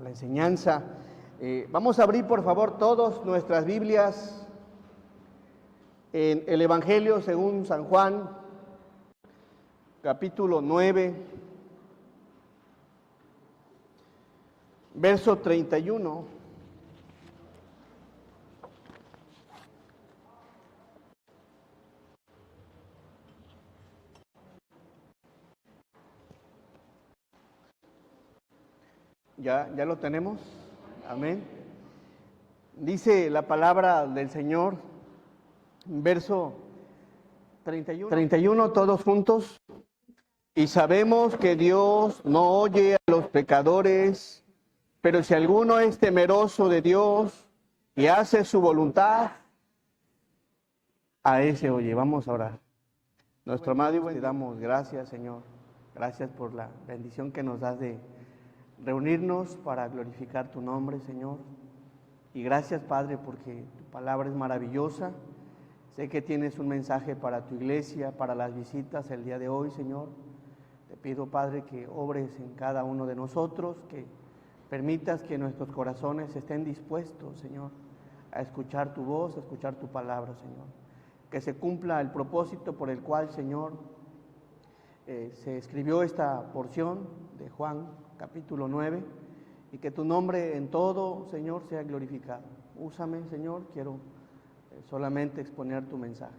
la enseñanza. Vamos a abrir por favor todos nuestras Biblias en el Evangelio según San Juan, capítulo 9, verso 31. ¿Ya lo tenemos? Amén. Dice la palabra del Señor, verso 31, todos juntos. Y sabemos que Dios no oye a los pecadores, pero si alguno es temeroso de Dios y hace su voluntad, a ese oye. Vamos a orar. Nuestro amado y buen, te damos gracias, Señor. Gracias por la bendición que nos das de reunirnos para glorificar tu nombre, Señor. Y gracias, Padre, porque tu palabra es maravillosa. Sé que tienes un mensaje para tu iglesia, para las visitas el día de hoy, Señor. Te pido, Padre, que obres en cada uno de nosotros, que permitas que nuestros corazones estén dispuestos, Señor, a escuchar tu voz, a escuchar tu palabra, Señor. Que se cumpla el propósito por el cual, Señor, se escribió esta porción de Juan, capítulo 9, y que tu nombre en todo, Señor, sea glorificado. Úsame, Señor, quiero solamente exponer tu mensaje.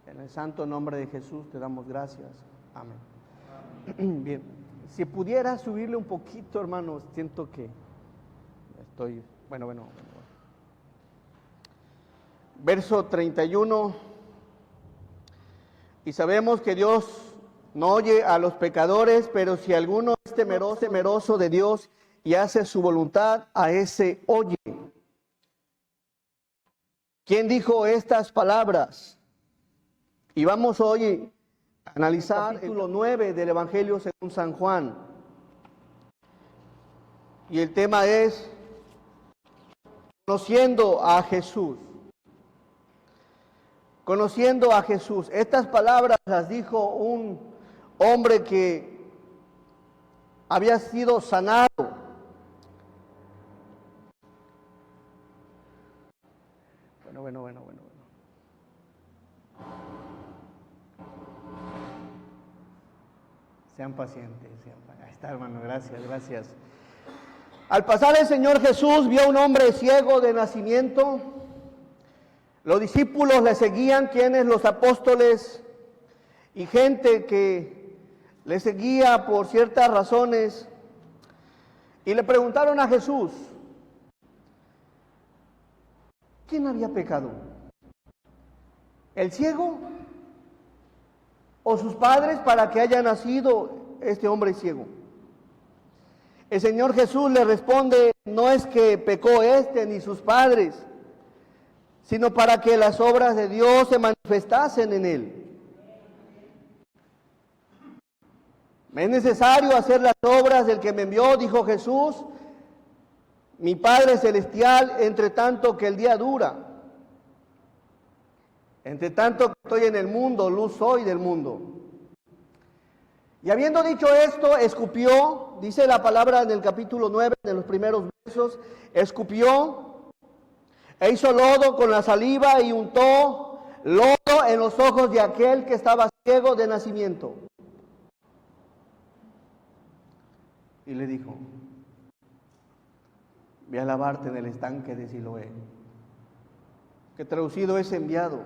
En el santo nombre de Jesús te damos gracias. Amén. Bien, si pudiera subirle un poquito, hermanos, siento que estoy, bueno. Verso 31, y sabemos que Dios no oye a los pecadores, pero si alguno es temeroso de Dios y hace su voluntad, a ese oye. ¿Quién dijo estas palabras? Y vamos hoy a analizar el capítulo 9 del Evangelio según San Juan. Y el tema es conociendo a Jesús. Conociendo a Jesús. Estas palabras las dijo un hombre que había sido sanado. Bueno. Sean pacientes. Ahí está, hermano, gracias. Al pasar el Señor Jesús vio a un hombre ciego de nacimiento. Los discípulos le seguían, quienes los apóstoles y gente que le seguía por ciertas razones, y le preguntaron a Jesús, ¿quién había pecado? ¿El ciego o sus padres para que haya nacido este hombre ciego? El Señor Jesús le responde, no es que pecó este ni sus padres, sino para que las obras de Dios se manifestasen en él. Es necesario hacer las obras del que me envió, dijo Jesús, mi Padre Celestial, entre tanto que el día dura. Entre tanto que estoy en el mundo, luz soy del mundo. Y habiendo dicho esto, escupió, dice la palabra en el capítulo 9, de los primeros versos, escupió e hizo lodo con la saliva y untó lodo en los ojos de aquel que estaba ciego de nacimiento. Y le dijo, ve a lavarte en el estanque de Siloé, que traducido es enviado.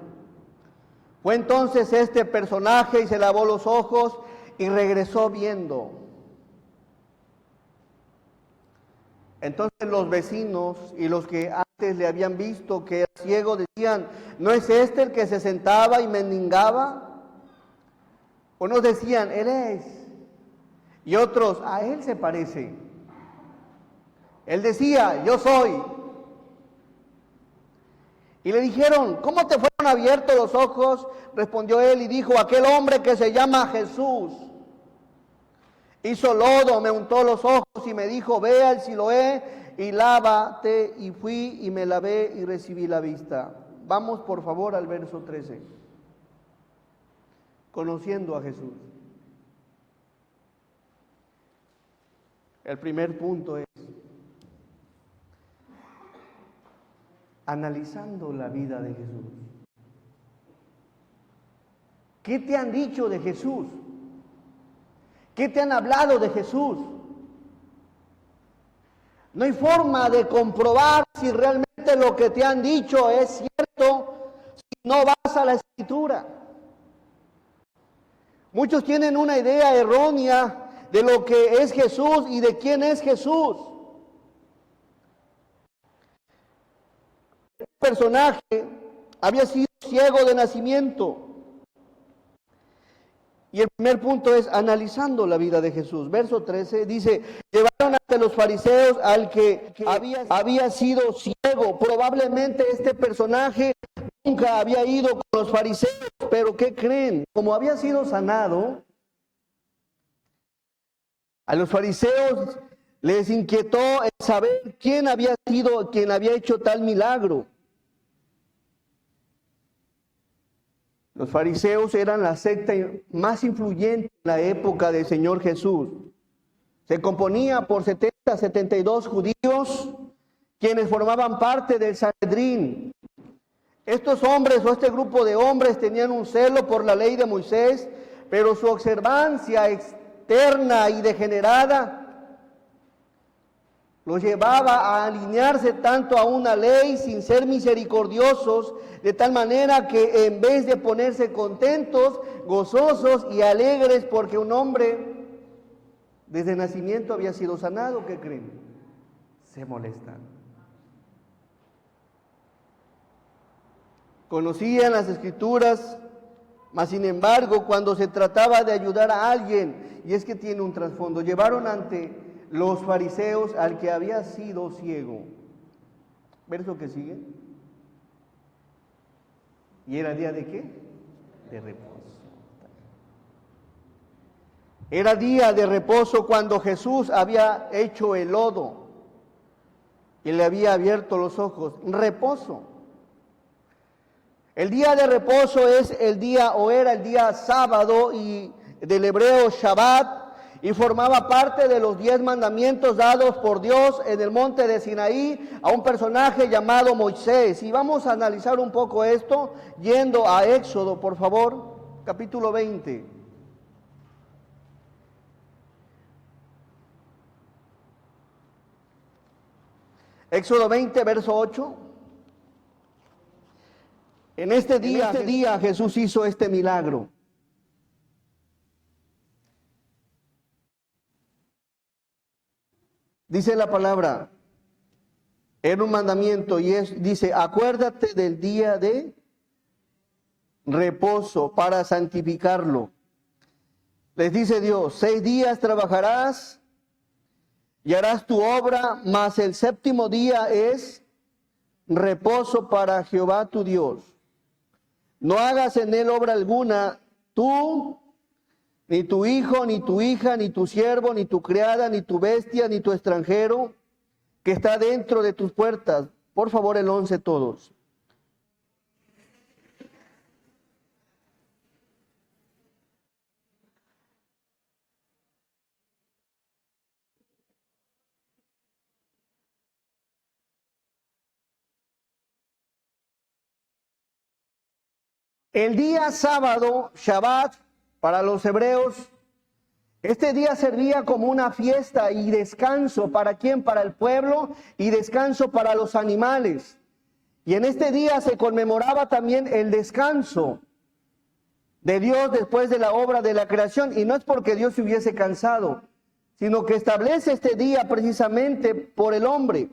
Fue entonces este personaje y se lavó los ojos y regresó viendo. Entonces los vecinos y los que antes le habían visto que era ciego decían, ¿no es este el que se sentaba y mendigaba? Unos decían, él es. Y otros, a él se parece. Él decía, yo soy. Y le dijeron, ¿cómo te fueron abiertos los ojos? Respondió él y dijo, aquel hombre que se llama Jesús hizo lodo, me untó los ojos y me dijo, ve al Siloé y lávate. Y fui y me lavé y recibí la vista. Vamos por favor al verso 13. Conociendo a Jesús. El primer punto es analizando la vida de Jesús. ¿Qué te han dicho de Jesús? ¿Qué te han hablado de Jesús? No hay forma de comprobar si realmente lo que te han dicho es cierto si no vas a la Escritura. Muchos tienen una idea errónea de lo que es Jesús y de quién es Jesús. El personaje había sido ciego de nacimiento. Y el primer punto es analizando la vida de Jesús. Verso 13 dice, llevaron ante los fariseos al que había sido ciego. Probablemente este personaje nunca había ido con los fariseos, pero ¿qué creen? Como había sido sanado, a los fariseos les inquietó el saber quién había sido quien había hecho tal milagro. Los fariseos eran la secta más influyente en la época del Señor Jesús. Se componía por 72 judíos, quienes formaban parte del Sanedrín. Estos hombres o este grupo de hombres tenían un celo por la ley de Moisés, pero su observancia externa y degenerada los llevaba a alinearse tanto a una ley sin ser misericordiosos, de tal manera que en vez de ponerse contentos, gozosos y alegres porque un hombre desde nacimiento había sido sanado, ¿qué creen? Se molestan. Conocían las Escrituras, mas sin embargo, cuando se trataba de ayudar a alguien, y es que tiene un trasfondo, llevaron ante los fariseos al que había sido ciego. Verso que sigue. ¿Y era día de qué? De reposo. Era día de reposo cuando Jesús había hecho el lodo y le había abierto los ojos. Reposo. El día de reposo es el día, o era el día sábado, y del hebreo Shabbat, y formaba parte de los 10 mandamientos dados por Dios en el monte de Sinaí a un personaje llamado Moisés. Y vamos a analizar un poco esto yendo a Éxodo, por favor, capítulo 20. Éxodo 20, verso 8. En este día Jesús hizo este milagro. Dice la palabra, era un mandamiento y dice, acuérdate del día de reposo para santificarlo. Les dice Dios, 6 días trabajarás y harás tu obra, mas el séptimo día es reposo para Jehová tu Dios. No hagas en él obra alguna, tú, ni tu hijo, ni tu hija, ni tu siervo, ni tu criada, ni tu bestia, ni tu extranjero, que está dentro de tus puertas. Por favor, el 11 todos. El día sábado, Shabbat, para los hebreos, este día servía como una fiesta y descanso. ¿Para quién? Para el pueblo, y descanso para los animales. Y en este día se conmemoraba también el descanso de Dios después de la obra de la creación. Y no es porque Dios se hubiese cansado, sino que establece este día precisamente por el hombre.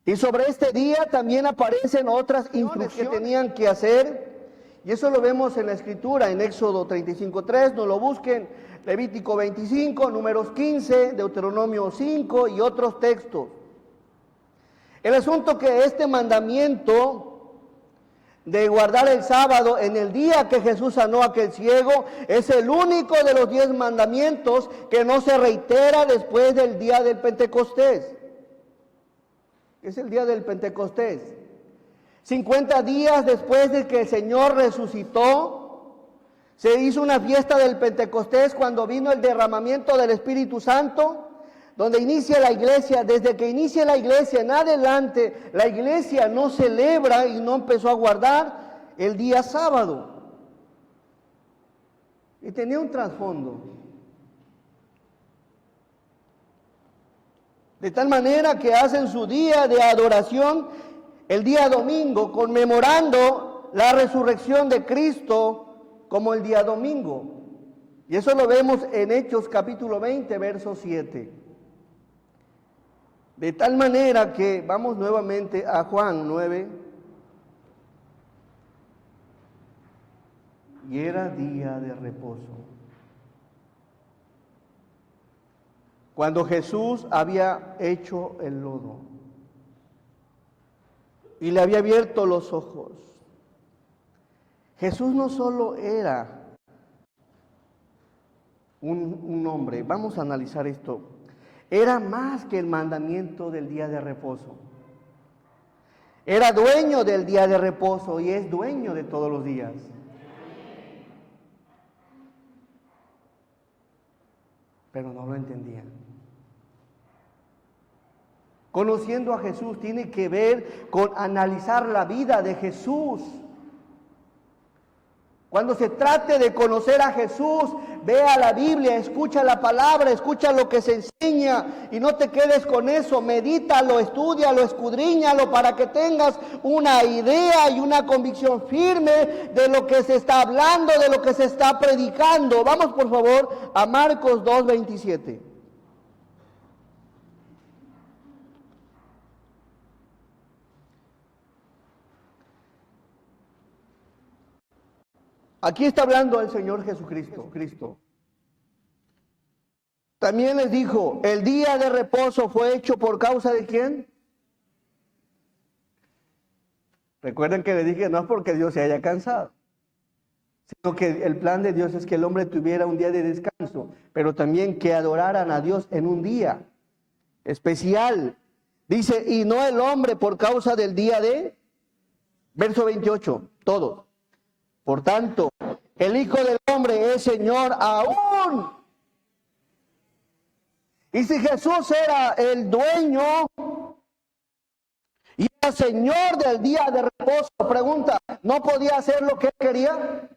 Y sobre este día también aparecen otras instrucciones que tenían que hacer. Y eso lo vemos en la Escritura, en Éxodo 35:3, no lo busquen, Levítico 25, Números 15, Deuteronomio 5 y otros textos. El asunto que este mandamiento de guardar el sábado en el día que Jesús sanó a aquel ciego es el único de los 10 mandamientos que no se reitera después del día del Pentecostés. Es el día del Pentecostés. 50 días después de que el Señor resucitó, se hizo una fiesta del Pentecostés cuando vino el derramamiento del Espíritu Santo. donde inicia la iglesia, desde que inicia la iglesia en adelante, la iglesia no celebra y no empezó a guardar el día sábado. Y tenía un trasfondo. De tal manera que hacen su día de adoración el día domingo, conmemorando la resurrección de Cristo como el día domingo. Y eso lo vemos en Hechos capítulo 20, verso 7. De tal manera que vamos nuevamente a Juan 9. Y era día de reposo. Cuando Jesús había hecho el lodo y le había abierto los ojos, Jesús no solo era un hombre, vamos a analizar esto, era más que el mandamiento del día de reposo. Era dueño del día de reposo y es dueño de todos los días. Pero no lo entendían. Conociendo a Jesús tiene que ver con analizar la vida de Jesús. Cuando se trate de conocer a Jesús, vea la Biblia, escucha la palabra, escucha lo que se enseña y no te quedes con eso, medítalo, estúdialo, escudriñalo para que tengas una idea y una convicción firme de lo que se está hablando, de lo que se está predicando. Vamos por favor a Marcos 2:27. Aquí está hablando el Señor Jesucristo. También les dijo, el día de reposo fue hecho por causa de ¿quién? Recuerden que les dije, no es porque Dios se haya cansado, sino que el plan de Dios es que el hombre tuviera un día de descanso, pero también que adoraran a Dios en un día especial. Dice, y no el hombre por causa del día de, verso 28, todos. Por tanto, el Hijo del Hombre es Señor aún. Y si Jesús era el dueño y era Señor del día de reposo, pregunta, ¿no podía hacer lo que él quería?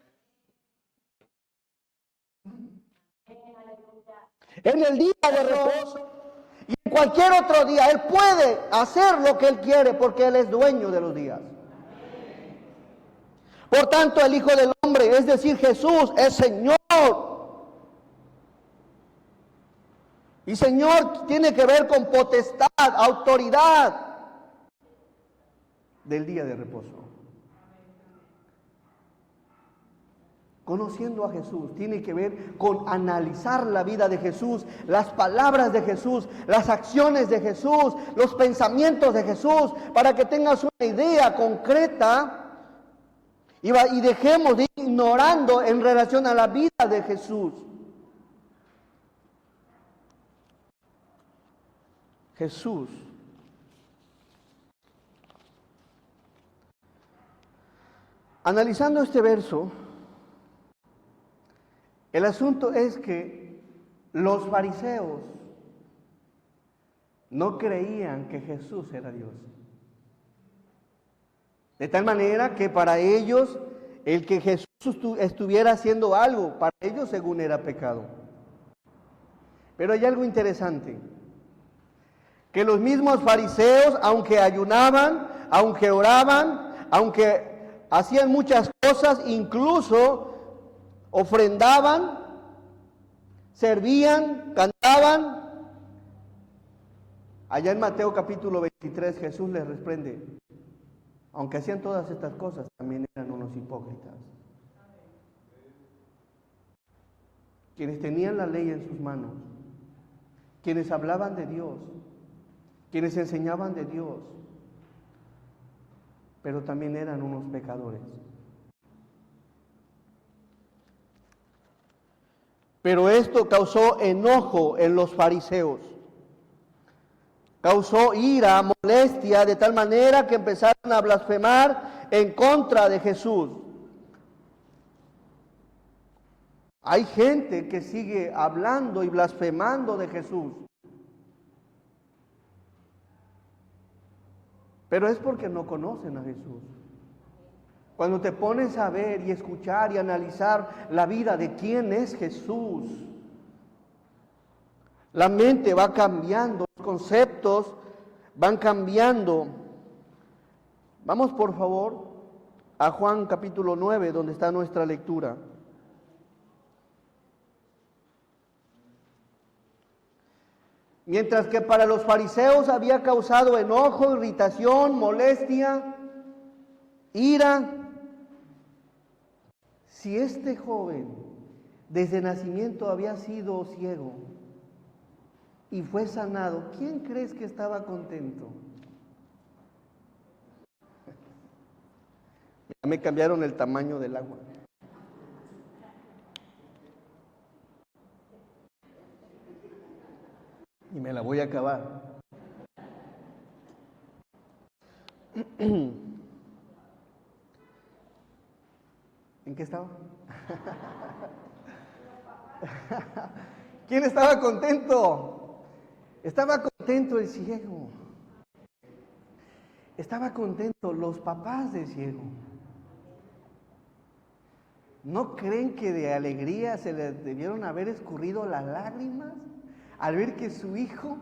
En el día de reposo y en cualquier otro día, él puede hacer lo que él quiere porque él es dueño de los días. Por tanto, el Hijo del Hombre, es decir, Jesús, es Señor. Y Señor tiene que ver con potestad, autoridad del día de reposo. Conociendo a Jesús tiene que ver con analizar la vida de Jesús, las palabras de Jesús, las acciones de Jesús, los pensamientos de Jesús, para que tengas una idea concreta. Y dejemos de ir ignorando en relación a la vida de Jesús. Jesús. Analizando este verso, el asunto es que los fariseos no creían que Jesús era Dios. De tal manera que para ellos, el que Jesús estuviera haciendo algo, para ellos según era pecado. Pero hay algo interesante, que los mismos fariseos, aunque ayunaban, aunque oraban, aunque hacían muchas cosas, incluso ofrendaban, servían, cantaban. Allá en Mateo capítulo 23 Jesús les reprende. Aunque hacían todas estas cosas, también eran unos hipócritas. Quienes tenían la ley en sus manos, quienes hablaban de Dios, quienes enseñaban de Dios, pero también eran unos pecadores. Pero esto causó enojo en los fariseos. Causó ira, molestia, de tal manera que empezaron a blasfemar en contra de Jesús. Hay gente que sigue hablando y blasfemando de Jesús. pero es porque no conocen a Jesús. Cuando te pones a ver y escuchar y analizar la vida de quién es Jesús, la mente va cambiando, los conceptos van cambiando. Vamos por favor a Juan capítulo 9, donde está nuestra lectura. Mientras que para los fariseos había causado enojo, irritación, molestia, ira, si este joven desde nacimiento había sido ciego y fue sanado, ¿quién crees que estaba contento? Ya me cambiaron el tamaño del agua. Y me la voy a acabar. ¿En qué estaba? ¿Quién estaba contento? Estaba contento el ciego. Estaba contento los papás del ciego. ¿No creen que de alegría se les debieron haber escurrido las lágrimas al ver que su hijo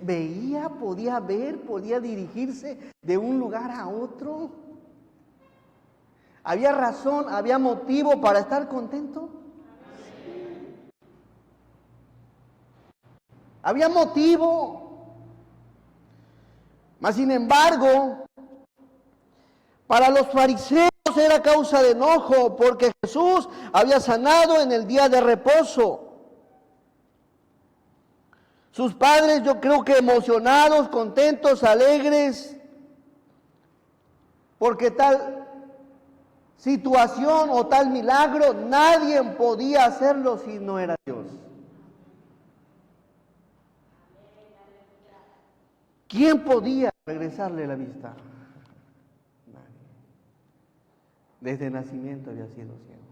veía, podía ver, podía dirigirse de un lugar a otro? ¿Había razón, había motivo para estar contento? Sí. Había motivo. Mas sin embargo, para los fariseos era causa de enojo porque Jesús había sanado en el día de reposo. Sus padres, yo creo que emocionados, contentos, alegres, porque tal situación o tal milagro nadie podía hacerlo si no era Dios. ¿Quién podía regresarle la vista? Nadie. Desde nacimiento había sido ciego.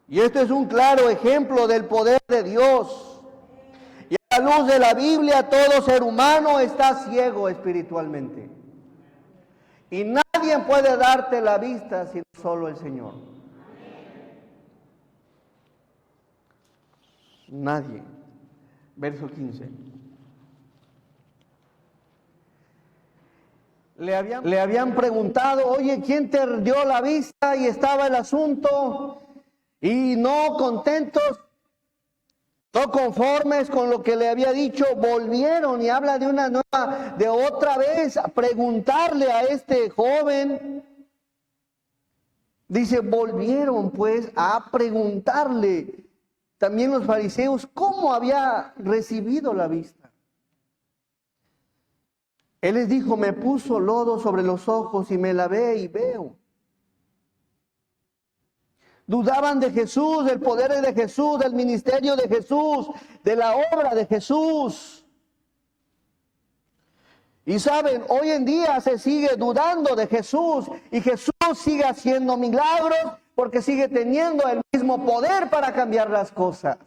Y este es un claro ejemplo del poder de Dios. Y a la luz de la Biblia, todo ser humano está ciego espiritualmente. Y nadie puede darte la vista sino solo el Señor. Nadie. Verso 15. Le habían preguntado, oye, ¿quién te dio la vista? Y estaba el asunto. Y no contentos, no conformes con lo que le había dicho, volvieron y habla de otra vez a preguntarle a este joven. Dice, volvieron pues a preguntarle también los fariseos cómo había recibido la vista. Él les dijo, me puso lodo sobre los ojos y me lavé y veo. Dudaban de Jesús, del poder de Jesús, del ministerio de Jesús, de la obra de Jesús. Y saben, hoy en día se sigue dudando de Jesús y Jesús sigue haciendo milagros porque sigue teniendo el mismo poder para cambiar las cosas.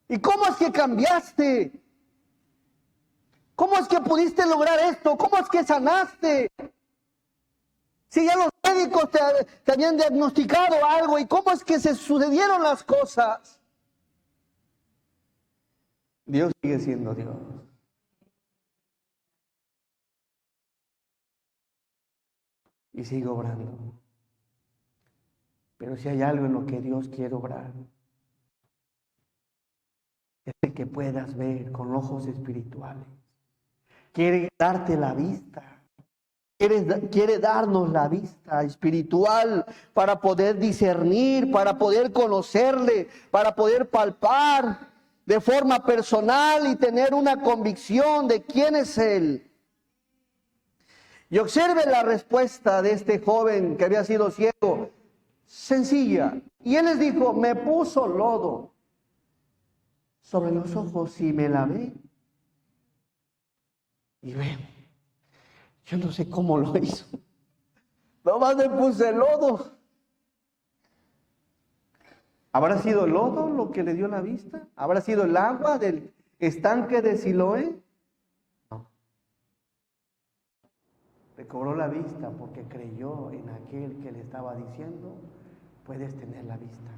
¿Y cómo es que cambiaste? ¿Cómo es que pudiste lograr esto? ¿Cómo es que sanaste? Si ya los médicos te habían diagnosticado algo, ¿y cómo es que se sucedieron las cosas? Dios sigue siendo Dios. Y sigue obrando. Pero si hay algo en lo que Dios quiere obrar, es el que puedas ver con ojos espirituales. Quiere darte la vista. Quiere darnos la vista espiritual para poder discernir, para poder conocerle, para poder palpar de forma personal y tener una convicción de quién es Él. Y observe la respuesta de este joven que había sido ciego, sencilla. Y él les dijo, me puso lodo sobre los ojos y me lavé y veo. Yo no sé cómo lo hizo. Nomás me puse lodo. ¿Habrá sido el lodo lo que le dio la vista? ¿Habrá sido el agua del ¿Estanque de Siloé? No. Recobró la vista porque creyó en aquel que le estaba diciendo, puedes tener la vista.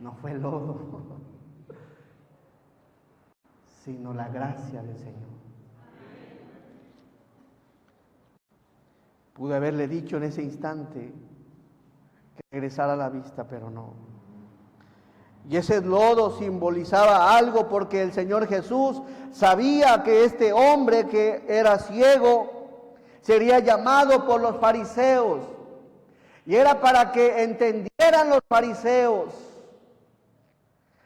No fue el lodo, sino la gracia del Señor. Pude haberle dicho en ese instante que regresara a la vista, pero no. Y ese lodo simbolizaba algo porque el Señor Jesús sabía que este hombre que era ciego sería llamado por los fariseos. Y era para que entendieran los fariseos,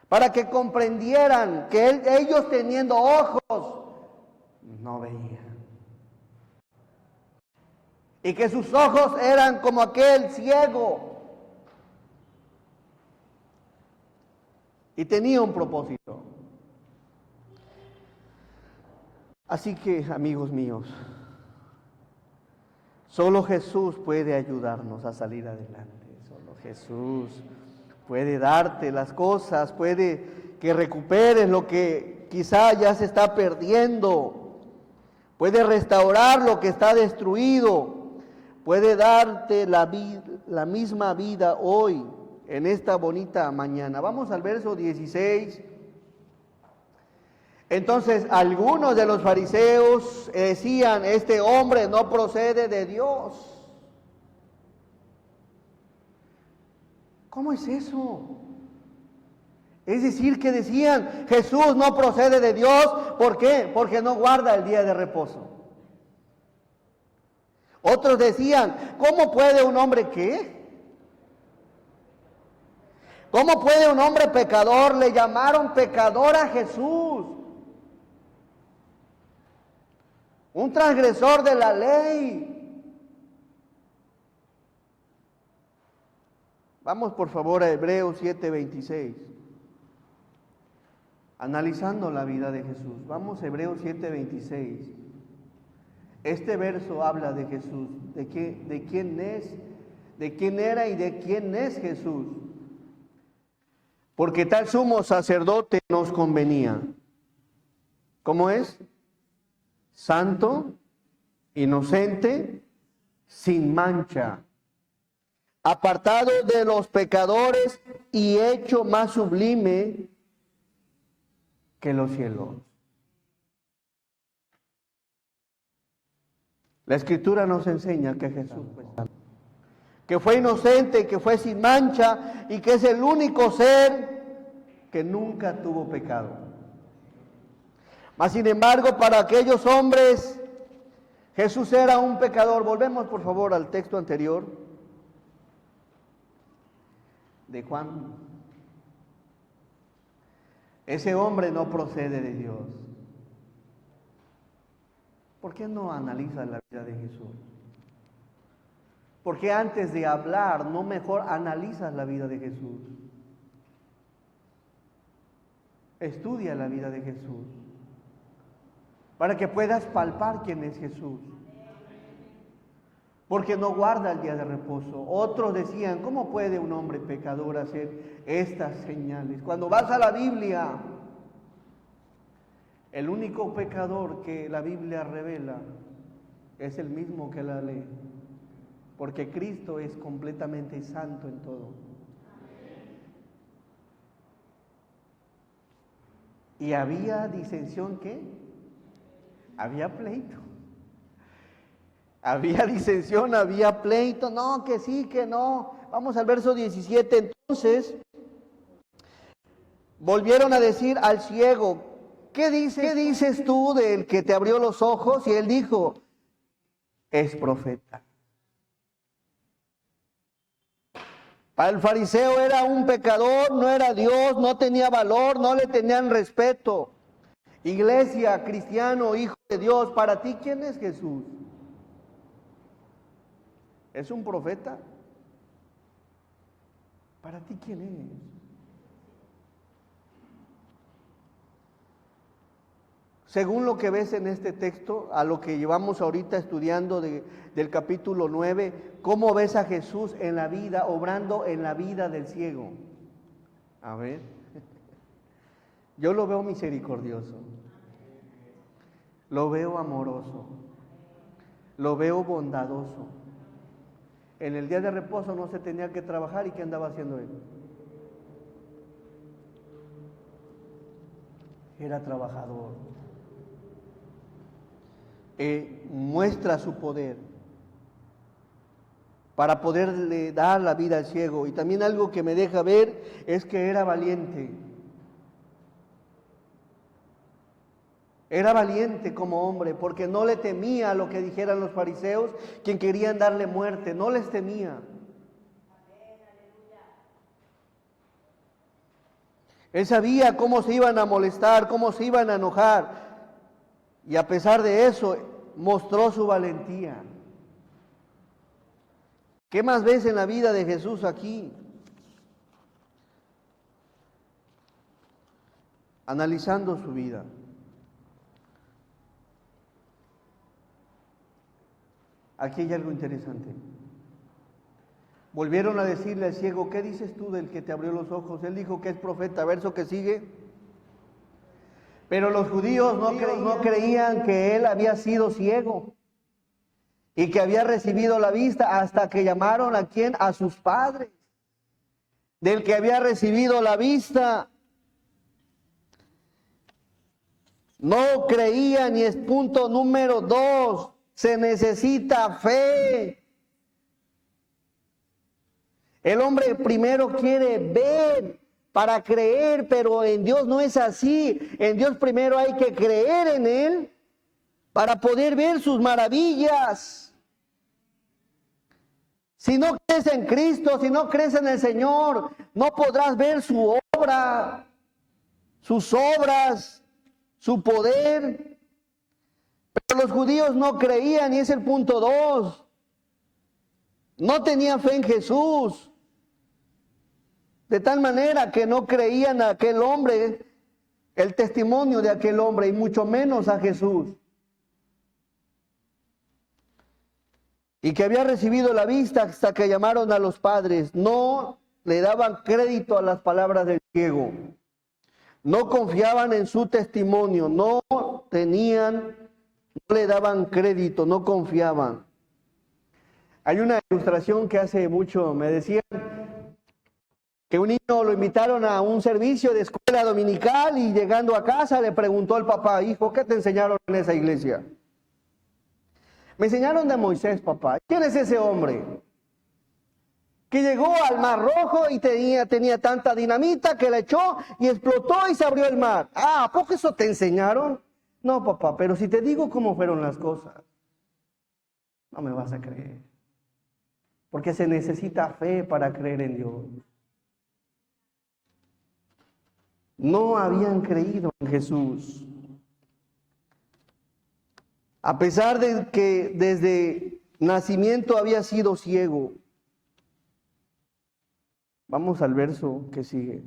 para que comprendieran que ellos teniendo ojos no veían. Y que sus ojos eran como aquel ciego. Y tenía un propósito. Así que, amigos míos, solo Jesús puede ayudarnos a salir adelante. Solo Jesús puede darte las cosas, puede que recuperes lo que quizá ya se está perdiendo. Puede restaurar lo que está destruido. Puede darte la misma vida hoy, en esta bonita mañana. Vamos al verso 16. Entonces, algunos de los fariseos decían, este hombre no procede de Dios. ¿Cómo es eso? Es decir, que decían, Jesús no procede de Dios. ¿Por qué? Porque no guarda el día de reposo. Otros decían, ¿cómo puede un hombre qué? ¿Cómo puede un hombre pecador? Le llamaron pecador a Jesús. Un transgresor de la ley. Vamos por favor a Hebreos 7:26. Analizando la vida de Jesús. Vamos a Hebreos 7:26. Este verso habla de Jesús, de quién es, de quién era y de quién es Jesús. Porque tal sumo sacerdote nos convenía. ¿Cómo es? Santo, inocente, sin mancha, apartado de los pecadores y hecho más sublime que los cielos. La Escritura nos enseña que Jesús fue santo, que fue inocente, que fue sin mancha y que es el único ser que nunca tuvo pecado. Mas sin embargo, para aquellos hombres, Jesús era un pecador. Volvemos por favor al texto anterior de Juan. Ese hombre no procede de Dios. ¿Por qué no analizas la vida de Jesús? ¿Por qué antes de hablar no mejor analizas la vida de Jesús? Estudia la vida de Jesús para que puedas palpar quién es Jesús. Porque no guarda el día de reposo. Otros decían, ¿cómo puede un hombre pecador hacer estas señales? Cuando vas a la Biblia, el único pecador que la Biblia revela es el mismo que la lee, porque Cristo es completamente santo en todo. Y había disensión, ¿qué? Había pleito. Había disensión, había pleito, no, que sí, que no. Vamos al verso 17, entonces volvieron a decir al ciego, ¿qué dices tú del que te abrió los ojos? Y él dijo, es profeta. Para el fariseo era un pecador, no era Dios, no tenía valor, no le tenían respeto. Iglesia, cristiano, hijo de Dios, para ti, ¿quién es Jesús? ¿Es un profeta? ¿Para ti quién es? Según lo que ves en este texto, a lo que llevamos ahorita estudiando del capítulo 9, ¿cómo ves a Jesús en la vida, obrando en la vida del ciego? A ver. Yo lo veo misericordioso, lo veo amoroso, lo veo bondadoso. En el día de reposo no se tenía que trabajar, ¿y qué andaba haciendo él? Era trabajador. Muestra su poder para poderle dar la vida al ciego. Y también algo que me deja ver es que era valiente. Era valiente como hombre, porque no le temía a lo que dijeran los fariseos, quien querían darle muerte, no les temía. Él sabía cómo se iban a molestar, cómo se iban a enojar, y a pesar de eso, mostró su valentía. ¿Qué más ves en la vida de Jesús aquí? Analizando su vida. Aquí hay algo interesante. Volvieron a decirle al ciego, ¿qué dices tú del que te abrió los ojos? Él dijo que es profeta, verso que sigue. Pero los judíos no creían que él había sido ciego y que había recibido la vista hasta que llamaron ¿a quién? A sus padres. Del que había recibido la vista. No creían, y es punto número 2. Se necesita fe. El hombre primero quiere ver para creer, pero en Dios no es así. En Dios primero hay que creer en Él para poder ver sus maravillas. Si no crees en Cristo, si no crees en el Señor, no podrás ver su obra, sus obras, su poder. Pero los judíos no creían, y es el punto 2. No tenían fe en Jesús. De tal manera que no creían a aquel hombre, el testimonio de aquel hombre, y mucho menos a Jesús. Y que había recibido la vista hasta que llamaron a los padres. No le daban crédito a las palabras del ciego. No confiaban en su testimonio. No le daban crédito, no confiaban. Hay una ilustración que hace mucho me decían que un niño lo invitaron a un servicio de escuela dominical y llegando a casa le preguntó al papá, hijo, ¿qué te enseñaron en esa iglesia? Me enseñaron de Moisés, papá. ¿Quién es ese hombre? Que llegó al Mar Rojo y tenía tanta dinamita que la echó y explotó y se abrió el mar. Ah, ¿a poco eso te enseñaron? No, papá, pero si te digo cómo fueron las cosas, no me vas a creer. Porque se necesita fe para creer en Dios. No habían creído en Jesús. A pesar de que desde nacimiento había sido ciego. Vamos al verso que sigue.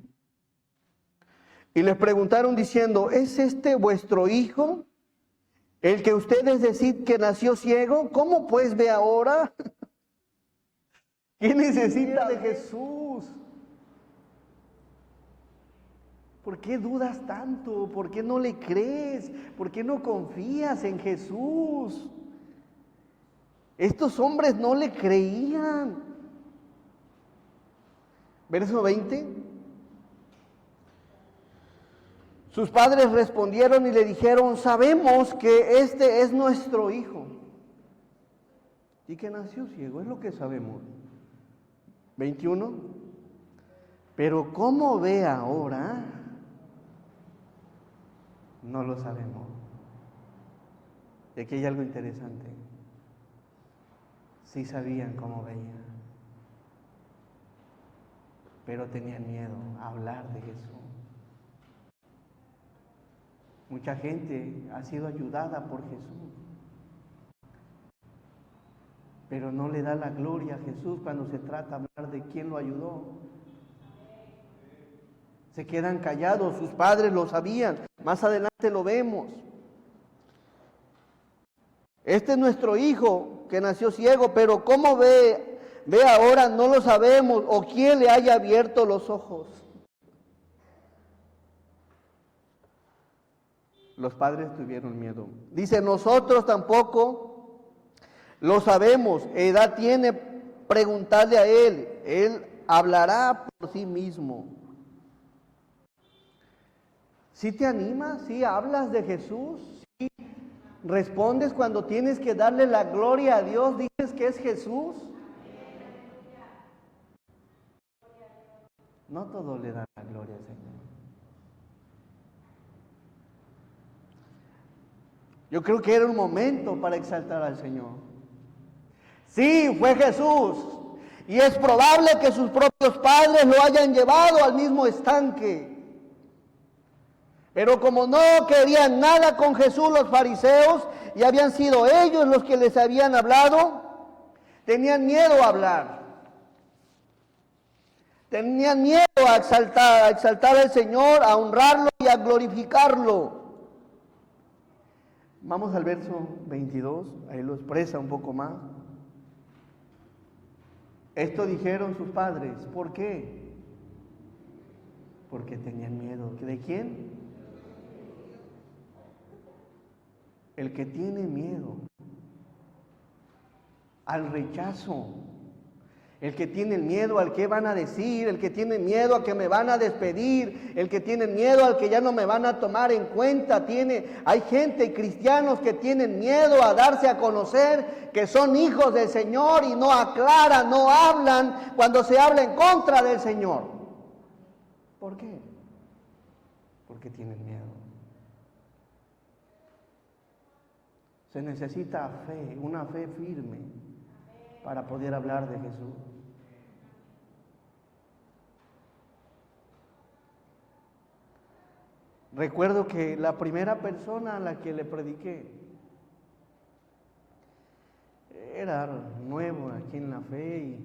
Y les preguntaron diciendo, ¿es este vuestro hijo, el que ustedes deciden que nació ciego? ¿Cómo pues ve ahora? ¿Qué necesita de Jesús? ¿Por qué dudas tanto? ¿Por qué no le crees? ¿Por qué no confías en Jesús? Estos hombres no le creían. Verso 20. Sus padres respondieron y le dijeron, sabemos que este es nuestro hijo y que nació ciego, es lo que sabemos. 21. Pero ¿cómo ve ahora? No lo sabemos. Y aquí hay algo interesante. Sí sabían cómo veía, pero tenían miedo a hablar de Jesús. Mucha gente ha sido ayudada por Jesús, pero no le da la gloria a Jesús cuando se trata de hablar de quién lo ayudó. Se quedan callados, sus padres lo sabían, más adelante lo vemos. Este es nuestro hijo que nació ciego, pero ¿cómo ve ahora? No lo sabemos, o quién le haya abierto los ojos. los padres tuvieron miedo. Dice, nosotros tampoco lo sabemos. Edad tiene, preguntarle a él. Él hablará por sí mismo. ¿Sí te animas? ¿Sí hablas de Jesús? ¿Sí respondes cuando tienes que darle la gloria a Dios? ¿Dices que es Jesús? No todos le dan la gloria al Señor. Yo creo que era un momento para exaltar al Señor. Sí, fue Jesús. Y es probable que sus propios padres lo hayan llevado al mismo estanque. Pero como no querían nada con Jesús los fariseos, y habían sido ellos los que les habían hablado, tenían miedo a hablar. Tenían miedo a exaltar al Señor, a honrarlo y a glorificarlo. Vamos al verso 22, ahí lo expresa un poco más. Esto dijeron sus padres. ¿Por qué? Porque tenían miedo. ¿De quién? El que tiene miedo al rechazo, el que tiene miedo al que van a decir, el que tiene miedo a que me van a despedir, el que tiene miedo al que ya no me van a tomar en cuenta. Hay gente, cristianos, que tienen miedo a darse a conocer que son hijos del Señor y no aclaran, no hablan cuando se habla en contra del Señor. ¿Por qué? Porque tienen miedo. Se necesita fe, una fe firme para poder hablar de Jesús. Recuerdo que la primera persona a la que le prediqué era nuevo aquí en la fe y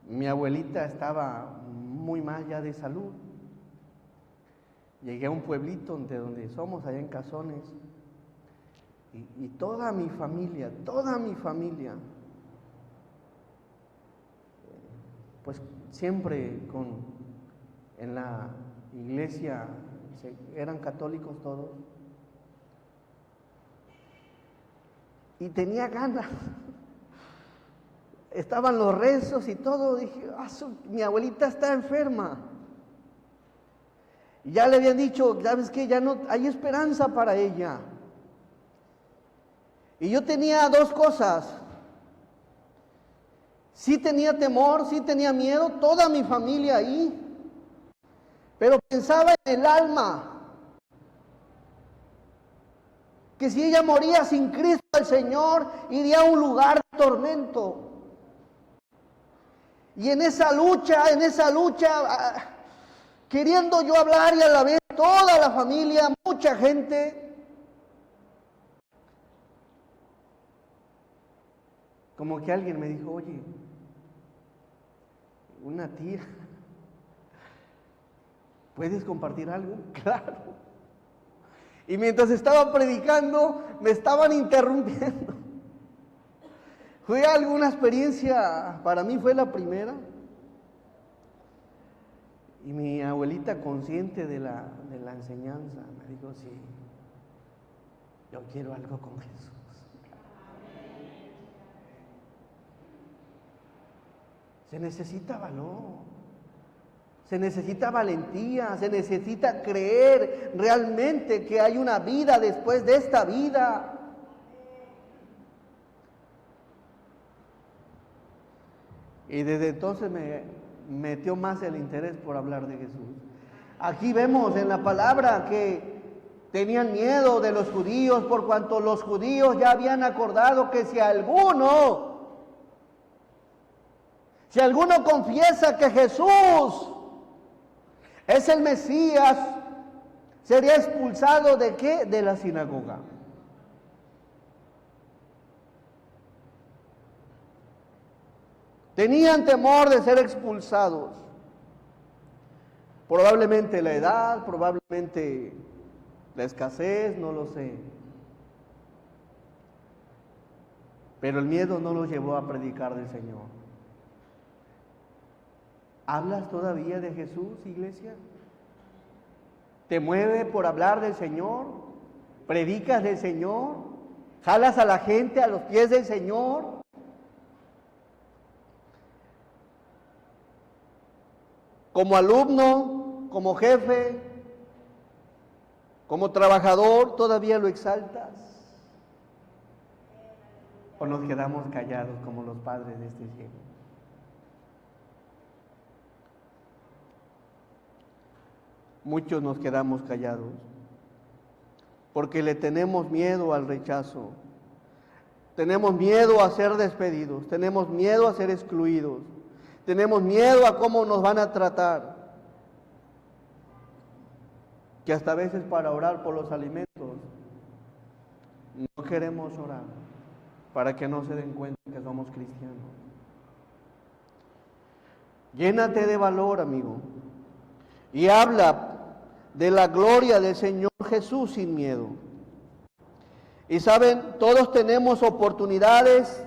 mi abuelita estaba muy mal ya de salud. Llegué a un pueblito de donde somos, allá en Cazones, y toda mi familia, pues siempre en la iglesia eran católicos todos, y tenía ganas. Estaban los rezos y todo. Dije, mi abuelita está enferma. Y ya le habían dicho, ¿sabes qué? Ya no hay esperanza para ella. Y yo tenía dos cosas. Sí tenía temor, sí tenía miedo, toda mi familia ahí. Pero pensaba en el alma. Que si ella moría sin Cristo el Señor, iría a un lugar de tormento. Y en esa lucha, queriendo yo hablar y a la vez toda la familia, mucha gente, como que alguien me dijo, oye, una tía, ¿puedes compartir algo? Claro. Y mientras estaba predicando, me estaban interrumpiendo. Fue alguna experiencia, para mí fue la primera. Y mi abuelita, consciente de la enseñanza, me dijo, sí, yo quiero algo con Jesús. Se necesita valor, se necesita valentía, se necesita creer realmente que hay una vida después de esta vida. Y desde entonces me metió más el interés por hablar de Jesús. Aquí vemos en la palabra que tenían miedo de los judíos, por cuanto los judíos ya habían acordado que si alguno confiesa que Jesús es el Mesías, sería expulsado ¿de qué? De la sinagoga. Tenían temor de ser expulsados. Probablemente la edad, probablemente la escasez, no lo sé. Pero el miedo no los llevó a predicar del Señor. ¿Hablas todavía de Jesús, iglesia? ¿Te mueve por hablar del Señor? ¿Predicas del Señor? ¿Jalas a la gente a los pies del Señor? Como alumno, como jefe, como trabajador, ¿todavía lo exaltas? ¿O nos quedamos callados como los padres de este cielo? Muchos nos quedamos callados porque le tenemos miedo al rechazo, tenemos miedo a ser despedidos, tenemos miedo a ser excluidos, tenemos miedo a cómo nos van a tratar, que hasta a veces para orar por los alimentos no queremos orar para que no se den cuenta que somos cristianos. Llénate de valor, amigo, y habla de la gloria del Señor Jesús sin miedo. Y saben, todos tenemos oportunidades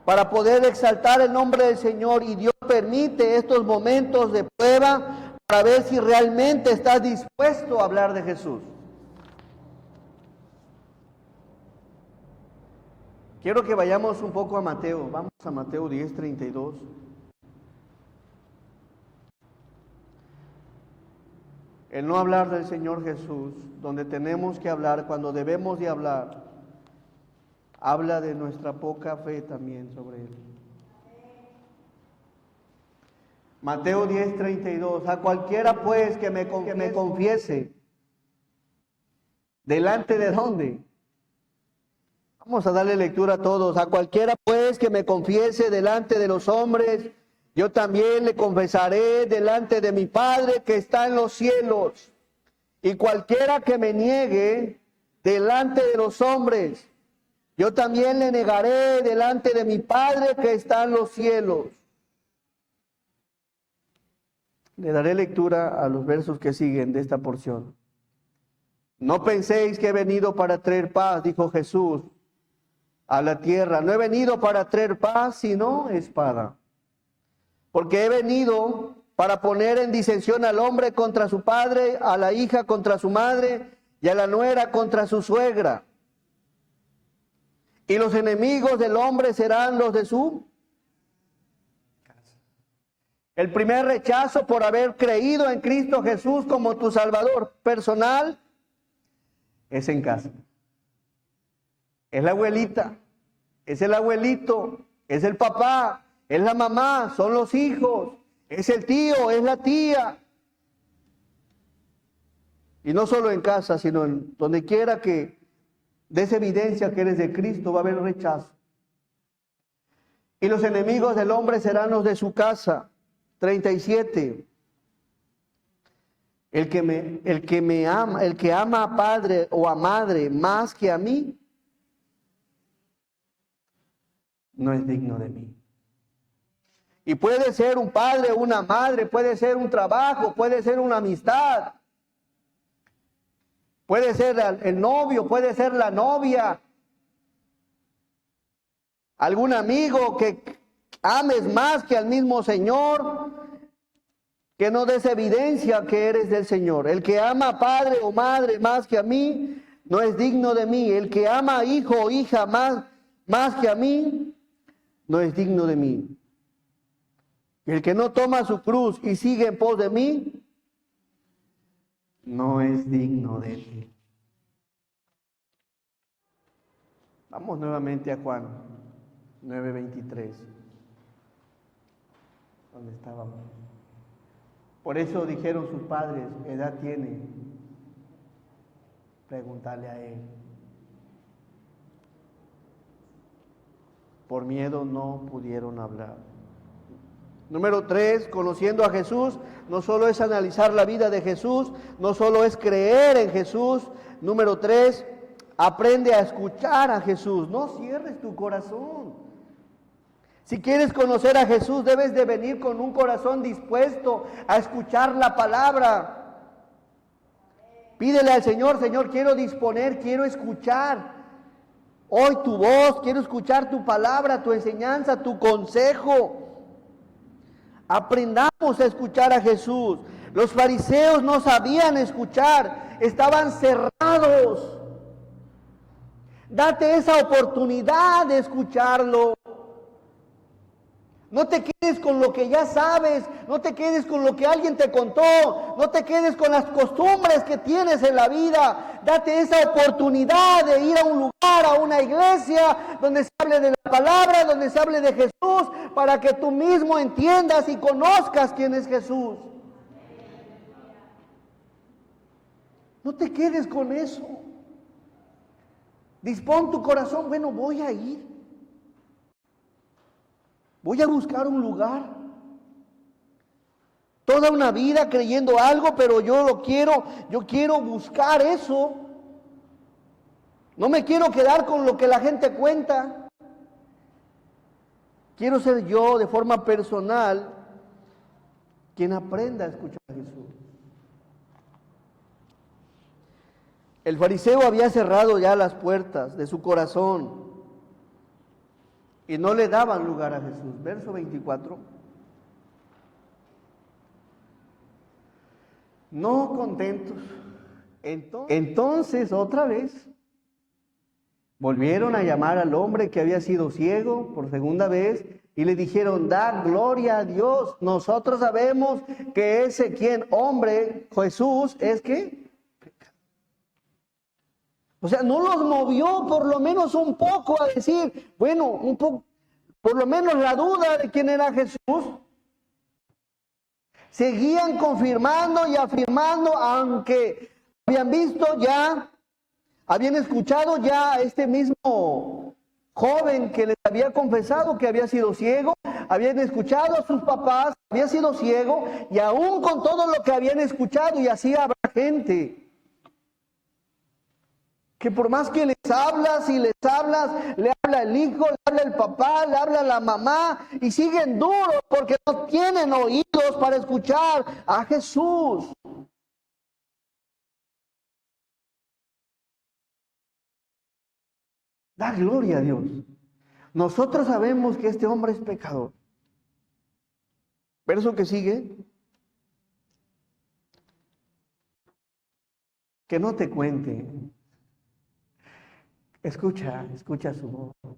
para poder exaltar el nombre del Señor, y Dios permite estos momentos de prueba para ver si realmente estás dispuesto a hablar de Jesús. Quiero que vayamos un poco a Mateo. Vamos a Mateo 10:32. El no hablar del Señor Jesús, donde tenemos que hablar, cuando debemos de hablar, habla de nuestra poca fe también sobre Él. Mateo 10:32, a cualquiera pues que me confiese, ¿delante de dónde? Vamos a darle lectura a todos. A cualquiera pues que me confiese delante de los hombres, yo también le confesaré delante de mi Padre que está en los cielos. Y cualquiera que me niegue delante de los hombres, yo también le negaré delante de mi Padre que está en los cielos. Le daré lectura a los versos que siguen de esta porción. No penséis que he venido para traer paz, dijo Jesús, a la tierra. No he venido para traer paz, sino espada. Porque he venido para poner en disensión al hombre contra su padre, a la hija contra su madre y a la nuera contra su suegra. Y los enemigos del hombre serán los de su casa. El primer rechazo por haber creído en Cristo Jesús como tu Salvador personal es en casa. Es la abuelita, es el abuelito, es el papá, es la mamá, son los hijos, es el tío, es la tía. Y no solo en casa, sino en donde quiera que des evidencia que eres de Cristo, va a haber rechazo. Y los enemigos del hombre serán los de su casa. 37. El que ama a padre o a madre más que a mí, no es digno de mí. Y puede ser un padre, una madre, puede ser un trabajo, puede ser una amistad, puede ser el novio, puede ser la novia, algún amigo que ames más que al mismo Señor, que no des evidencia que eres del Señor. El que ama a padre o madre más que a mí, no es digno de mí. El que ama a hijo o hija más que a mí, no es digno de mí. El que no toma su cruz y sigue en pos de mí, no es digno de mí. Vamos nuevamente a Juan 9:23. ¿Dónde estábamos? Por eso dijeron sus padres, ¿qué edad tiene? Pregúntale a él. Por miedo no pudieron hablar. Número 3, conociendo a Jesús, no solo es analizar la vida de Jesús, no solo es creer en Jesús. Número 3, aprende a escuchar a Jesús. No cierres tu corazón. Si quieres conocer a Jesús, debes de venir con un corazón dispuesto a escuchar la palabra. Pídele al Señor, Señor, quiero disponer, quiero escuchar hoy tu voz, quiero escuchar tu palabra, tu enseñanza, tu consejo. Aprendamos a escuchar a Jesús. Los fariseos no sabían escuchar, estaban cerrados. Date esa oportunidad de escucharlo. No te quedes con lo que ya sabes, no te quedes con lo que alguien te contó, no te quedes con las costumbres que tienes en la vida. Date esa oportunidad de ir a un lugar, a una iglesia, donde se hable de la palabra, donde se hable de Jesús, para que tú mismo entiendas y conozcas quién es Jesús. No te quedes con eso. Dispón tu corazón, bueno, voy a ir. Voy a buscar un lugar. Toda una vida creyendo algo, pero yo quiero buscar eso. No me quiero quedar con lo que la gente cuenta. Quiero ser yo de forma personal quien aprenda a escuchar a Jesús. El fariseo había cerrado ya las puertas de su corazón y no le daban lugar a Jesús. Verso 24. No contentos, entonces otra vez volvieron a llamar al hombre que había sido ciego por segunda vez y le dijeron: da gloria a Dios, nosotros sabemos que ese hombre, Jesús, es que... O sea, no los movió por lo menos un poco a decir, bueno, un poco, por lo menos la duda de quién era Jesús. Seguían confirmando y afirmando, aunque habían visto ya, habían escuchado ya a este mismo joven que les había confesado que había sido ciego, habían escuchado a sus papás, había sido ciego, y aún con todo lo que habían escuchado, y así habrá gente que por más que les hablas y les hablas, le habla el hijo, le habla el papá, le habla la mamá, y siguen duros porque no tienen oídos para escuchar a Jesús. Da gloria a Dios. Nosotros sabemos que este hombre es pecador. Verso que sigue. Que no te cuente. Escucha su voz.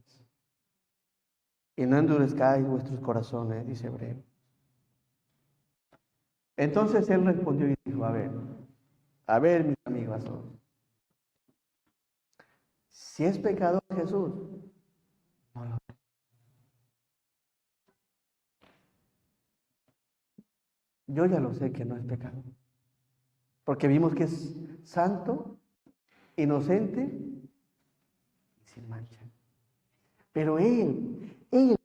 Y no endurezcáis vuestros corazones, dice Hebreo. Entonces él respondió y dijo: a ver, mis amigos, si es pecador Jesús, no lo sé. Yo ya lo sé que no es pecador, porque vimos que es santo, inocente, sin mancha. Pero él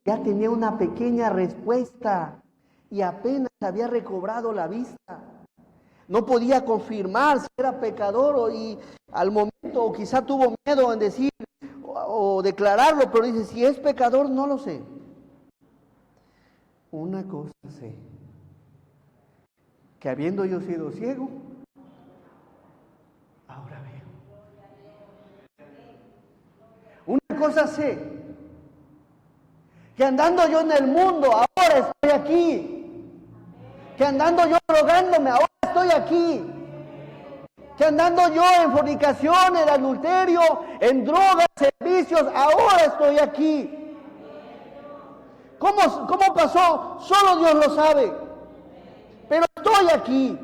ya tenía una pequeña respuesta y apenas había recobrado la vista. No podía confirmar si era pecador y al momento, o quizá tuvo miedo en decir o declararlo, pero dice: si es pecador, no lo sé. Una cosa sé, que habiendo yo sido ciego, ahora veo. Una cosa sé, que andando yo en el mundo, ahora estoy aquí. Que andando yo drogándome, ahora estoy aquí. Que andando yo en fornicación, en adulterio, en drogas, en vicios, ahora estoy aquí. ¿Cómo pasó? Solo Dios lo sabe. Pero estoy aquí.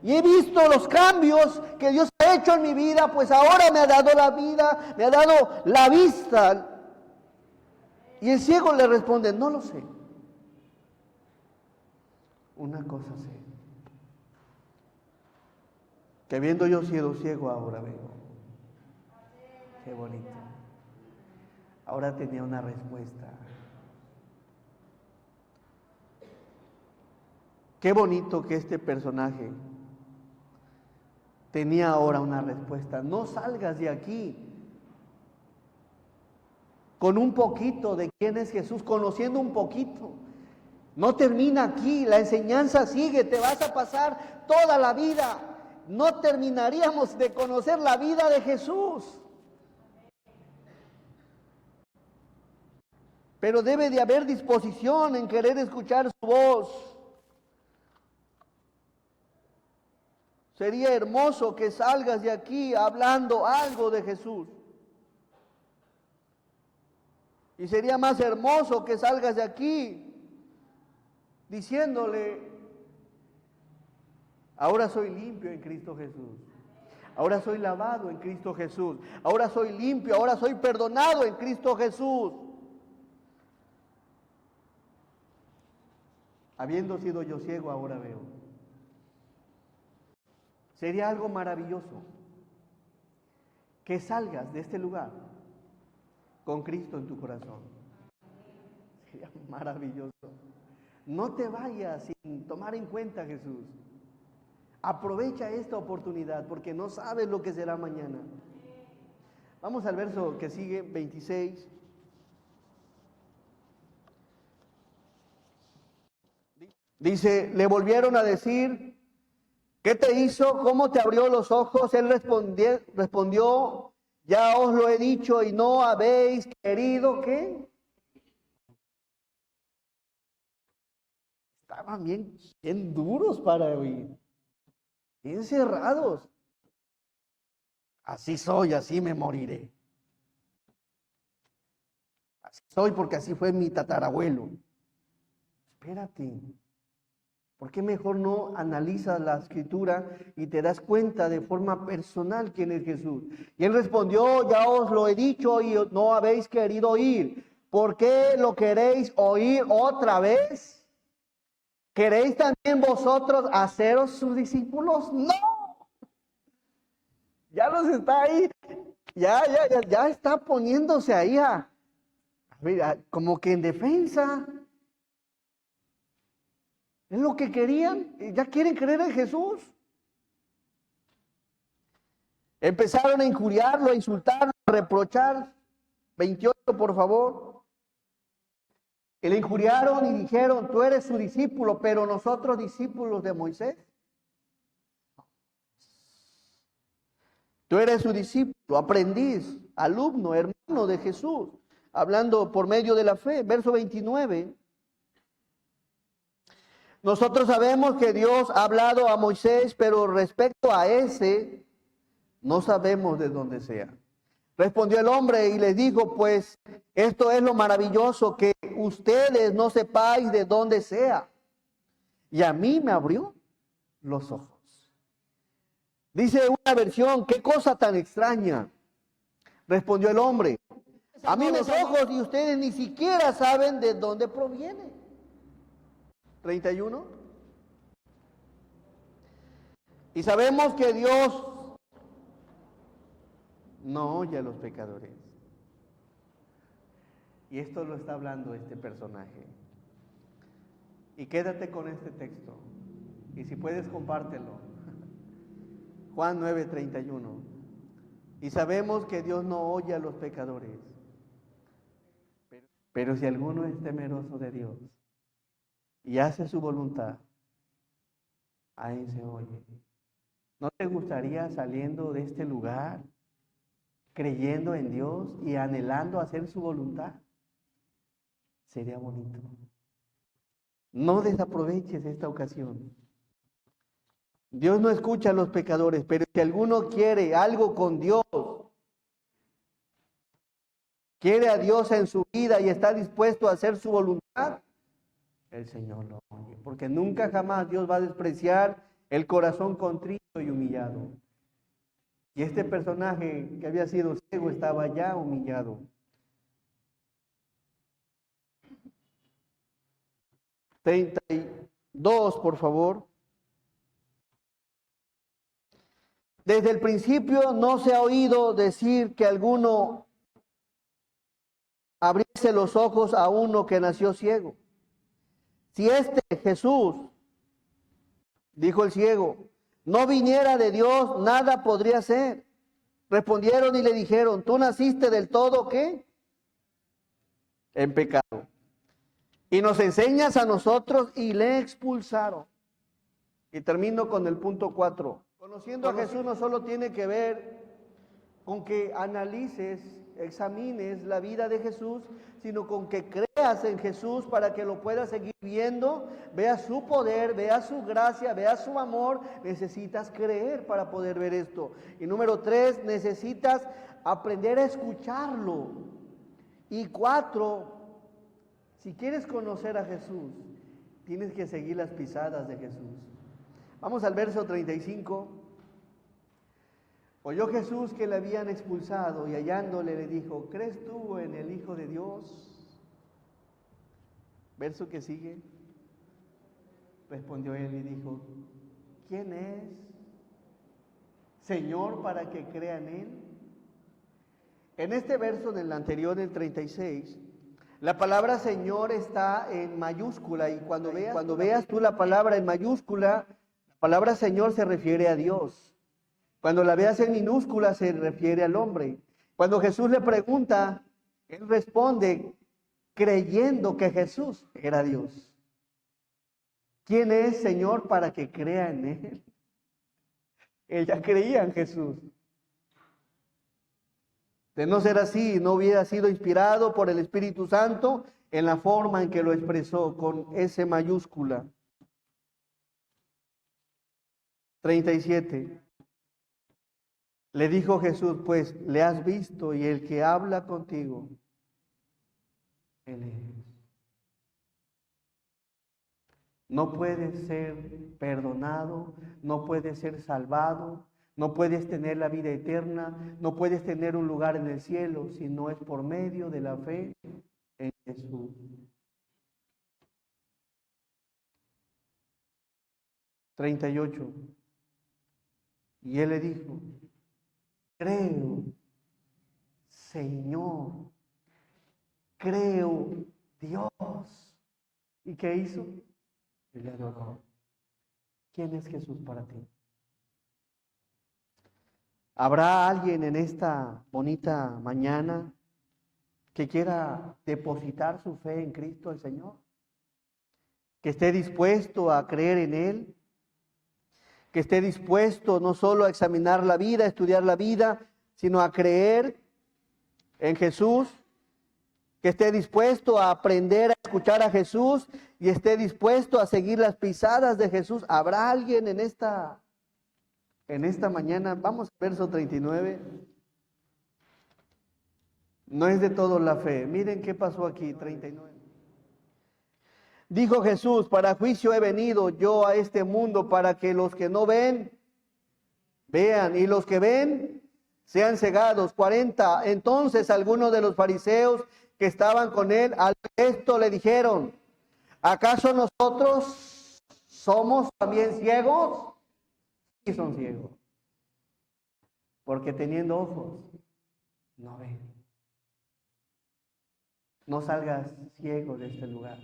Y he visto los cambios que Dios ha hecho en mi vida, pues ahora me ha dado la vida, me ha dado la vista. Y el ciego le responde: no lo sé. Una cosa sé, que habiendo yo sido ciego, ahora veo. Qué bonito. Ahora tenía una respuesta. Qué bonito que este personaje tenía ahora una respuesta. No salgas de aquí con un poquito de quién es Jesús, conociendo un poquito. No termina aquí, la enseñanza sigue, te vas a pasar toda la vida. No terminaríamos de conocer la vida de Jesús. pero debe de haber disposición en querer escuchar su voz. Sería hermoso que salgas de aquí hablando algo de Jesús. Y sería más hermoso que salgas de aquí diciéndole: ahora soy limpio en Cristo Jesús. Ahora soy lavado en Cristo Jesús. Ahora soy limpio, ahora soy perdonado en Cristo Jesús. Habiendo sido yo ciego, ahora veo. Sería algo maravilloso que salgas de este lugar con Cristo en tu corazón. Sería maravilloso. No te vayas sin tomar en cuenta a Jesús. Aprovecha esta oportunidad porque no sabes lo que será mañana. Vamos al verso que sigue, 26. Dice, le volvieron a decir: ¿qué te hizo? ¿Cómo te abrió los ojos? Él respondió: ya os lo he dicho y no habéis querido. ¿Qué? Estaban bien duros para oír, bien cerrados. Así soy, así me moriré. Así soy porque así fue mi tatarabuelo. Espérate. ¿Por qué mejor no analizas la escritura y te das cuenta de forma personal quién es Jesús? Y él respondió: ya os lo he dicho y no habéis querido oír. ¿Por qué lo queréis oír otra vez? ¿Queréis también vosotros haceros sus discípulos? No. Ya los está ahí. Ya está poniéndose ahí como que en defensa. Es lo que querían, ya quieren creer en Jesús. Empezaron a injuriarlo, a insultarlo, a reprochar. 28, por favor. Y le injuriaron y dijeron: tú eres su discípulo, pero nosotros discípulos de Moisés. Tú eres su discípulo, aprendiz, alumno, hermano de Jesús. Hablando por medio de la fe. Verso 29. Nosotros sabemos que Dios ha hablado a Moisés, pero respecto a ese, no sabemos de dónde sea. Respondió el hombre y les dijo: pues esto es lo maravilloso, que ustedes no sepáis de dónde sea. Y a mí me abrió los ojos. Dice una versión: qué cosa tan extraña. Respondió el hombre: a mí los ojos y ustedes ni siquiera saben de dónde proviene. 31. Y sabemos que Dios no oye a los pecadores. Y esto lo está hablando este personaje. Y quédate con este texto. Y si puedes, compártelo. Juan 9:31. Y sabemos que Dios no oye a los pecadores. Pero si alguno es temeroso de Dios y hace su voluntad, a él se oye. ¿No te gustaría, saliendo de este lugar, creyendo en Dios y anhelando hacer su voluntad? Sería bonito. No desaproveches esta ocasión. Dios no escucha a los pecadores, pero si alguno quiere algo con Dios, quiere a Dios en su vida y está dispuesto a hacer su voluntad, el Señor lo oye. Porque nunca jamás Dios va a despreciar el corazón contrito y humillado. Y este personaje que había sido ciego estaba ya humillado. 32, por favor. Desde el principio no se ha oído decir que alguno abriese los ojos a uno que nació ciego. Si este Jesús, dijo el ciego, no viniera de Dios, nada podría ser. Respondieron y le dijeron: ¿tú naciste del todo qué? En pecado. Y nos enseñas a nosotros, y le expulsaron. Y termino con el punto 4. Conociendo a Jesús no solo tiene que ver con que analices examines la vida de Jesús, sino con que creas en Jesús para que lo puedas seguir viendo, veas su poder, veas su gracia, veas su amor. Necesitas creer para poder ver esto. Y número 3, necesitas aprender a escucharlo. Y 4, si quieres conocer a Jesús, tienes que seguir las pisadas de Jesús. Vamos al verso 35. Oyó Jesús que le habían expulsado y hallándole le dijo: ¿crees tú en el Hijo de Dios? Verso que sigue. Respondió él y dijo: ¿quién es, Señor, para que crea en él? En este verso, en el anterior, el 36, la palabra Señor está en mayúscula, y cuando veas tú la palabra en mayúscula, la palabra Señor se refiere a Dios. Cuando la veas en minúscula se refiere al hombre. Cuando Jesús le pregunta, él responde creyendo que Jesús era Dios. ¿Quién es, Señor, para que crea en él? Él ya creía en Jesús. De no ser así, no hubiera sido inspirado por el Espíritu Santo en la forma en que lo expresó, con S mayúscula. 37. Le dijo Jesús: pues le has visto, y el que habla contigo, él es. No puedes ser perdonado, no puedes ser salvado, no puedes tener la vida eterna, no puedes tener un lugar en el cielo si no es por medio de la fe en Jesús. 38. Y él le dijo: creo, Señor, creo, Dios. ¿Y qué hizo? Y le adoró. ¿Quién es Jesús para ti? ¿Habrá alguien en esta bonita mañana que quiera depositar su fe en Cristo el Señor? Que esté dispuesto a creer en Él, que esté dispuesto no solo a examinar la vida, a estudiar la vida, sino a creer en Jesús, que esté dispuesto a aprender a escuchar a Jesús y esté dispuesto a seguir las pisadas de Jesús. ¿Habrá alguien en esta mañana? Vamos al verso 39. No es de todo la fe. Miren qué pasó aquí, 39. Dijo Jesús: para juicio he venido yo a este mundo, para que los que no ven, vean, y los que ven, sean cegados. 40. Entonces algunos de los fariseos que estaban con él, al esto le dijeron: ¿acaso nosotros somos también ciegos? Sí, son ciegos, porque teniendo ojos, no ven. No salgas ciego de este lugar.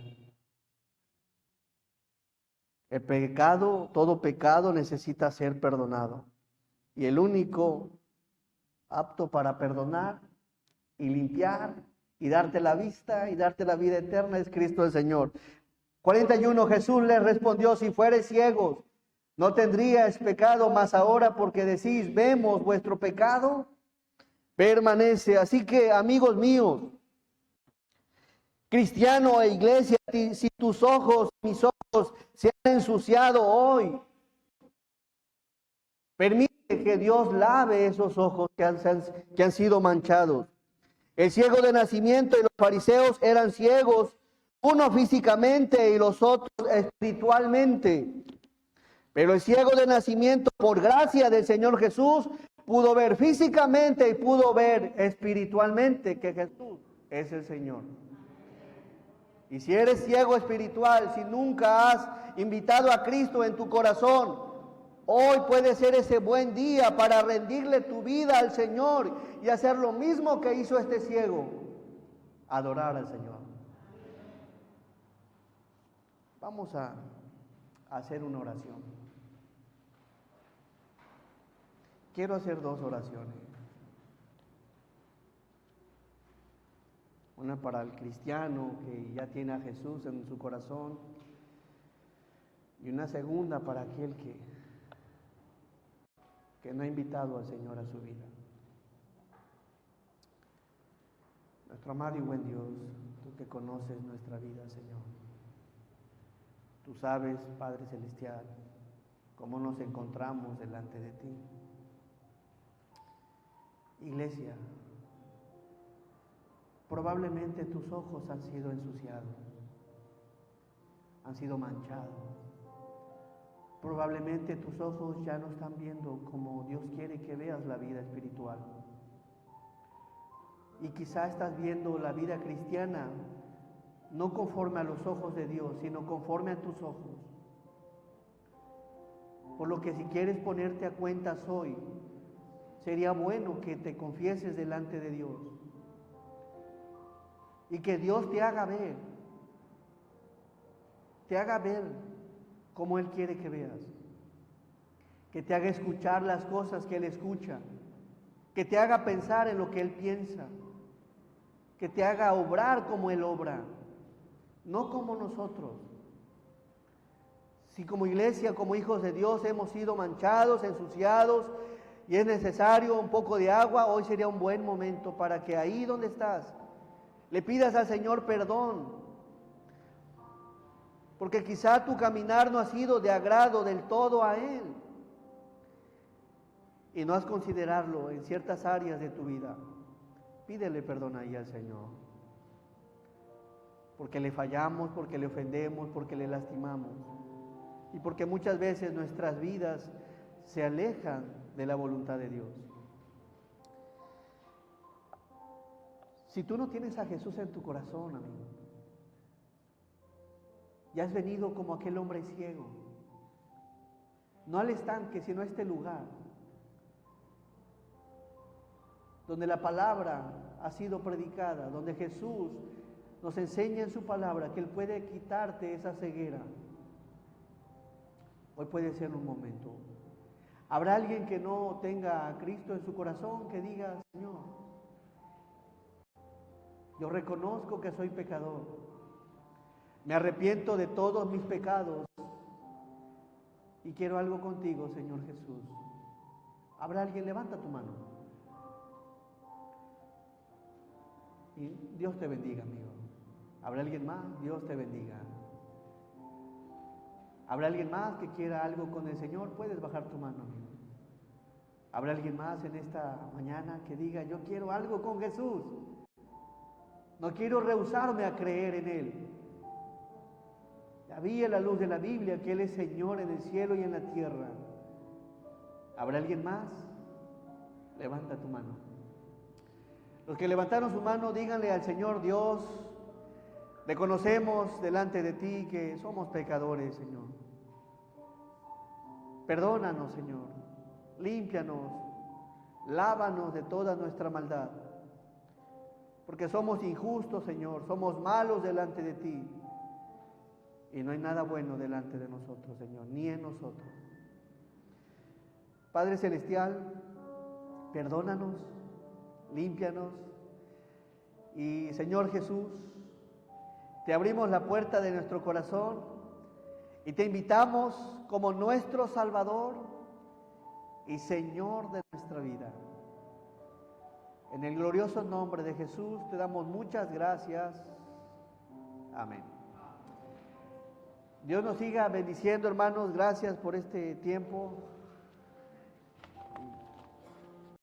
El pecado, todo pecado necesita ser perdonado. Y el único apto para perdonar y limpiar y darte la vista y darte la vida eterna es Cristo el Señor. 41. Jesús les respondió: si fuereis ciegos, no tendríais pecado, mas ahora porque decís, vemos, vuestro pecado permanece. Así que, amigos míos, cristiano e iglesia, si tus ojos, mis ojos, se han ensuciado hoy, permite que Dios lave esos ojos que han sido manchados. El ciego de nacimiento y los fariseos eran ciegos, uno físicamente y los otros espiritualmente. Pero el ciego de nacimiento, por gracia del Señor Jesús, pudo ver físicamente y pudo ver espiritualmente que Jesús es el Señor. Y si eres ciego espiritual, si nunca has invitado a Cristo en tu corazón, hoy puede ser ese buen día para rendirle tu vida al Señor y hacer lo mismo que hizo este ciego: adorar al Señor. Vamos a hacer una oración. Quiero hacer dos oraciones. Una para el cristiano que ya tiene a Jesús en su corazón, y una segunda para aquel que no ha invitado al Señor a su vida. Nuestro amado y buen Dios, tú que conoces nuestra vida, Señor. Tú sabes, Padre Celestial, cómo nos encontramos delante de ti. Iglesia, probablemente tus ojos han sido ensuciados, han sido manchados. Probablemente tus ojos ya no están viendo como Dios quiere que veas la vida espiritual. Y quizá estás viendo la vida cristiana no conforme a los ojos de Dios, sino conforme a tus ojos. Por lo que si quieres ponerte a cuentas hoy, sería bueno que te confieses delante de Dios y que Dios te haga ver como Él quiere que veas, que te haga escuchar las cosas que Él escucha, que te haga pensar en lo que Él piensa, que te haga obrar como Él obra, no como nosotros. Si como iglesia, como hijos de Dios hemos sido manchados, ensuciados y es necesario un poco de agua, hoy sería un buen momento para que ahí donde estás le pidas al Señor perdón, porque quizá tu caminar no ha sido de agrado del todo a Él y no has considerarlo en ciertas áreas de tu vida. Pídele perdón ahí al Señor, porque le fallamos, porque le ofendemos, porque le lastimamos y porque muchas veces nuestras vidas se alejan de la voluntad de Dios. Si tú no tienes a Jesús en tu corazón, amigo, ya has venido como aquel hombre ciego, no al estanque, sino a este lugar, donde la palabra ha sido predicada, donde Jesús nos enseña en su palabra que Él puede quitarte esa ceguera. Hoy puede ser un momento. ¿Habrá alguien que no tenga a Cristo en su corazón que diga, Señor, yo reconozco que soy pecador, me arrepiento de todos mis pecados y quiero algo contigo, Señor Jesús? ¿Habrá alguien? Levanta tu mano. Y Dios te bendiga, amigo. ¿Habrá alguien más? Dios te bendiga. ¿Habrá alguien más que quiera algo con el Señor? Puedes bajar tu mano, amigo. ¿Habrá alguien más en esta mañana que diga, yo quiero algo con Jesús? No quiero rehusarme a creer en Él. Ya vi a la luz de la Biblia que Él es Señor en el cielo y en la tierra. ¿Habrá alguien más? Levanta tu mano. Los que levantaron su mano, díganle al Señor, Dios, reconocemos delante de ti que somos pecadores, Señor. Perdónanos, Señor. Límpianos. Lávanos de toda nuestra maldad. Porque somos injustos, Señor. Somos malos delante de ti. Y no hay nada bueno delante de nosotros, Señor, ni en nosotros. Padre Celestial, perdónanos, límpianos. Y Señor Jesús, te abrimos la puerta de nuestro corazón y te invitamos como nuestro Salvador y Señor de nuestra vida. En el glorioso nombre de Jesús te damos muchas gracias. Amén. Dios nos siga bendiciendo, hermanos. Gracias por este tiempo.